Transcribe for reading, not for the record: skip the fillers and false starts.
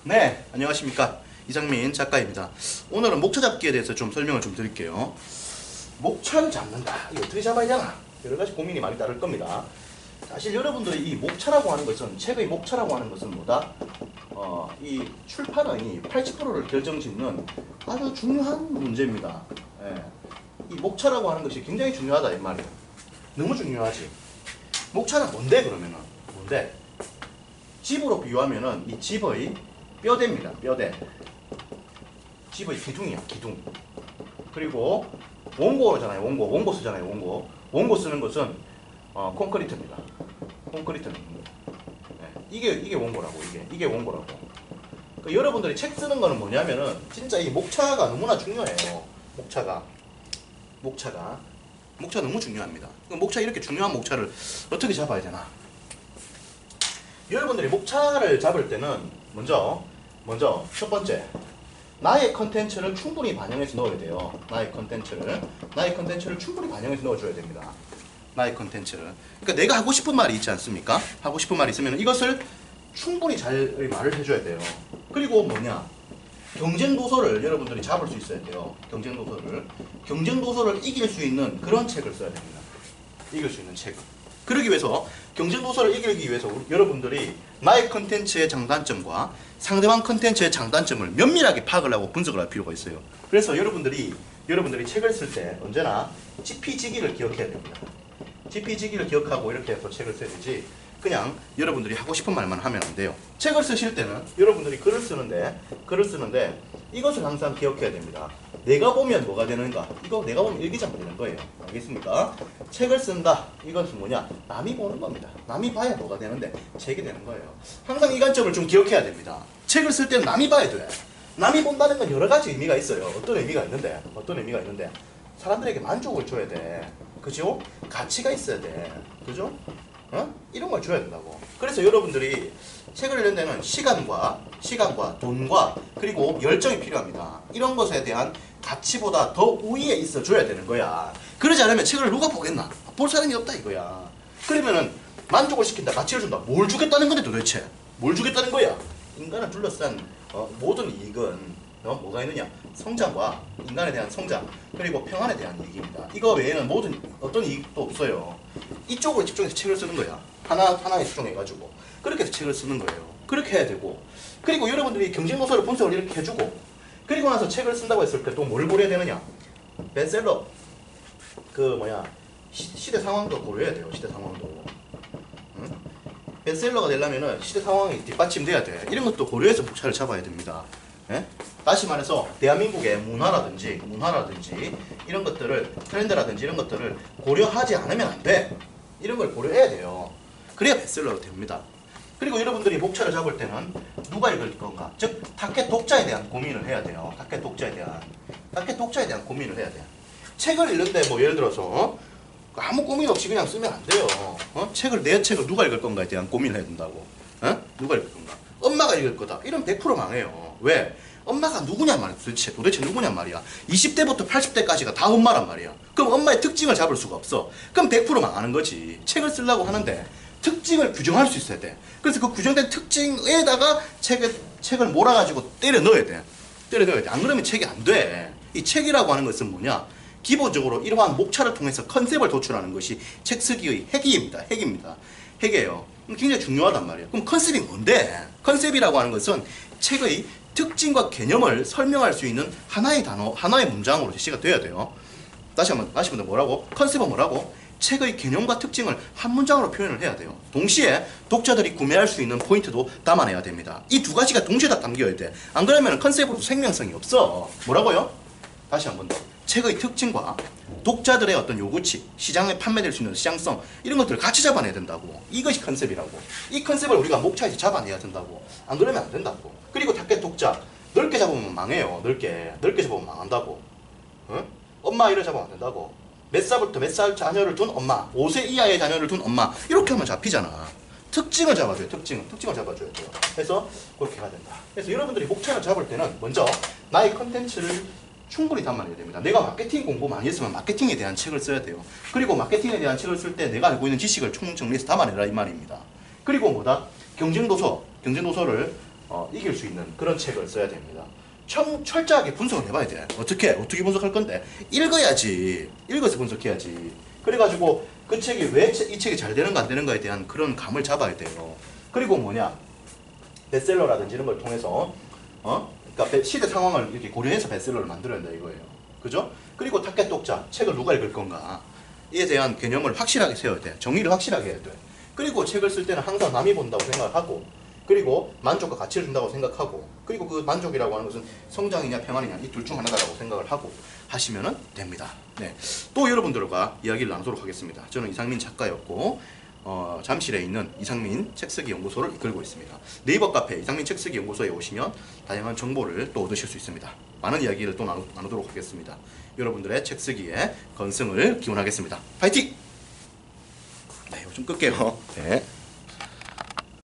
네, 안녕하십니까. 이상민 작가입니다. 오늘은 목차 잡기에 대해서 좀 설명을 좀 드릴게요. 목차를 잡는다. 이거 어떻게 잡아야 되나? 여러 가지 고민이 많이 따를 겁니다. 사실 여러분들이 이 목차라고 하는 것은, 책의 목차라고 하는 것은 뭐다? 이 출판의 80%를 결정짓는 아주 중요한 문제입니다. 예. 이 목차라고 하는 것이 굉장히 중요하다, 이 말이에요. 너무 중요하지. 목차는 뭔데, 그러면은? 뭔데? 집으로 비유하면은 이 집의 뼈대입니다. 뼈대. 집의 기둥이야. 기둥. 그리고 원고잖아요. 원고 쓰잖아요. 원고 쓰는 것은 콘크리트입니다. 콘크리트는 네. 이게 원고라고. 이게 원고라고. 그러니까 여러분들이 책 쓰는 거는 뭐냐면은 진짜 이 목차가 너무나 중요해요. 목차 너무 중요합니다. 목차, 이렇게 중요한 목차를 어떻게 잡아야 되나? 여러분들이 목차를 잡을 때는 먼저 첫 번째, 나의 컨텐츠를 충분히 반영해서 넣어야 돼요. 나의 컨텐츠를 충분히 반영해서 넣어줘야 됩니다. 나의 컨텐츠를. 그러니까 내가 하고 싶은 말이 있지 않습니까? 하고 싶은 말이 있으면 이것을 충분히 잘 말을 해줘야 돼요. 그리고 뭐냐? 경쟁 도서를 여러분들이 잡을 수 있어야 돼요. 경쟁 도서를 이길 수 있는 그런 책을 써야 됩니다. 이길 수 있는 책. 그러기 위해서, 경쟁 도서를 이기기 위해서 여러분들이 나의 컨텐츠의 장단점과 상대방 컨텐츠의 장단점을 면밀하게 파악을 하고 분석을 할 필요가 있어요. 그래서 여러분들이 책을 쓸 때 언제나 지피지기를 기억해야 됩니다. 지피지기를 기억하고 이렇게 해서 책을 써야 되지, 그냥 여러분들이 하고 싶은 말만 하면 안 돼요. 책을 쓰실 때는 여러분들이 글을 쓰는데 이것을 항상 기억해야 됩니다. 내가 보면 뭐가 되는가? 이거 내가 보면 일기장이 되는 거예요. 알겠습니까? 책을 쓴다. 이것은 뭐냐? 남이 보는 겁니다. 남이 봐야 뭐가 되는데? 책이 되는 거예요. 항상 이 관점을 좀 기억해야 됩니다. 책을 쓸 때는 남이 봐야 돼. 남이 본다는 건 여러 가지 의미가 있어요. 어떤 의미가 있는데? 사람들에게 만족을 줘야 돼. 그죠? 가치가 있어야 돼. 그죠? 이런 걸 줘야 된다고. 그래서 여러분들이 책을 읽는 데는 시간과 돈과 그리고 열정이 필요합니다. 이런 것에 대한 가치보다 더 우위에 있어 줘야 되는 거야. 그러지 않으면 책을 누가 보겠나? 볼 사람이 없다 이거야. 그러면은 만족을 시킨다, 가치를 준다. 뭘 주겠다는 건데 도대체? 뭘 주겠다는 거야? 인간을 둘러싼 모든 이익은 뭐가 있느냐? 성장과 인간에 대한 성장, 그리고 평안에 대한 이익입니다. 이거 외에는 어떤 이익도 없어요. 이쪽으로 집중해서 책을 쓰는 거야. 하나에 집중해가지고. 그렇게 해서 책을 쓰는 거예요. 그렇게 해야 되고. 그리고 여러분들이 경쟁 도서를 분석을 이렇게 해주고, 그리고 나서 책을 쓴다고 했을 때 또 뭘 고려해야 되느냐? 베스트셀러. 시대 상황도 고려해야 돼요. 시대 상황도. 베스트셀러가 되려면은 시대 상황이 뒷받침돼야 돼. 이런 것도 고려해서 목차를 잡아야 됩니다. 예? 다시 말해서 대한민국의 문화라든지 이런 것들을, 트렌드라든지 이런 것들을 고려하지 않으면 안 돼. 이런 걸 고려해야 돼요. 그래야 베스트셀러가 됩니다. 그리고 여러분들이 목차를 잡을 때는 누가 읽을 건가? 즉 타켓 독자에 대한 고민을 해야 돼요. 타켓 독자에 대한 고민을 해야 돼요. 책을 읽는데 뭐 예를 들어서 아무 고민 없이 그냥 쓰면 안 돼요. 내 책을 누가 읽을 건가에 대한 고민을 해야 된다고. 누가 읽을 건가? 엄마가 읽을 거다. 이런 100% 망해요. 왜? 엄마가 누구냔 말이야. 도대체 누구냔 말이야. 20대부터 80대까지가 다 엄마란 말이야. 그럼 엄마의 특징을 잡을 수가 없어. 그럼 100% 망하는 거지. 책을 쓰려고 하는데 특징을 규정할 수 있어야 돼. 그래서 그 규정된 특징에다가 책을 몰아가지고 때려 넣어야 돼. 안 그러면 책이 안 돼. 이 책이라고 하는 것은 뭐냐? 기본적으로 이러한 목차를 통해서 컨셉을 도출하는 것이 책 쓰기의 핵이에요. 굉장히 중요하단 말이에요. 그럼 컨셉이 뭔데? 컨셉이라고 하는 것은 책의 특징과 개념을 설명할 수 있는 하나의 단어, 하나의 문장으로 제시가 돼야 돼요. 다시 한번 뭐라고? 컨셉은 뭐라고? 책의 개념과 특징을 한 문장으로 표현을 해야 돼요. 동시에 독자들이 구매할 수 있는 포인트도 담아내야 됩니다. 이 두 가지가 동시에 다 담겨야 돼. 안 그러면 컨셉으로 생명성이 없어. 뭐라고요? 다시 한 번 더. 책의 특징과 독자들의 어떤 요구치, 시장에 판매될 수 있는 시장성, 이런 것들을 같이 잡아내야 된다고. 이것이 컨셉이라고. 이 컨셉을 우리가 목차에서 잡아내야 된다고. 안 그러면 안 된다고. 그리고 타겟 독자, 넓게 잡으면 망해요. 넓게 잡으면 망한다고. 엄마 이래 잡으면 안 된다고. 몇 살부터 몇 살 자녀를 둔 엄마, 5세 이하의 자녀를 둔 엄마, 이렇게 하면 잡히잖아. 특징을 잡아줘요. 특징을 잡아줘야 돼요. 그래서 그렇게 해야 된다. 그래서 여러분들이 목차를 잡을 때는 먼저 나의 컨텐츠를 충분히 담아내야 됩니다. 내가 마케팅 공부 많이 했으면 마케팅에 대한 책을 써야 돼요. 그리고 마케팅에 대한 책을 쓸 때 내가 알고 있는 지식을 총정리해서 담아내라 이 말입니다. 그리고 경쟁도서를 이길 수 있는 그런 책을 써야 됩니다. 철저하게 분석을 해봐야 돼. 어떻게 분석할 건데? 읽어야지. 읽어서 분석해야지. 그래가지고 그 책이 왜 이 책이 잘 되는가 안 되는가에 대한 그런 감을 잡아야 돼요. 그리고 뭐냐, 베스트셀러라든지 이런 걸 통해서 그러니까 시대 상황을 이렇게 고려해서 베스트셀러를 만들어야 된다 이거예요. 그죠? 그리고 타겟 독자, 책을 누가 읽을 건가 이에 대한 개념을 확실하게 세워야 돼. 정의를 확실하게 해야 돼. 그리고 책을 쓸 때는 항상 남이 본다고 생각을 하고, 그리고 만족과 가치를 준다고 생각하고, 그리고 그 만족이라고 하는 것은 성장이냐 평안이냐 이 둘 중 하나다라고 생각을 하고 하시면 됩니다. 네. 또 여러분들과 이야기를 나누도록 하겠습니다. 저는 이상민 작가였고 잠실에 있는 이상민 책쓰기 연구소를 이끌고 있습니다. 네이버 카페 이상민 책쓰기 연구소에 오시면 다양한 정보를 또 얻으실 수 있습니다. 많은 이야기를 또 나누도록 하겠습니다. 여러분들의 책쓰기에 건승을 기원하겠습니다. 파이팅! 네, 이거 좀 끌게요. 네.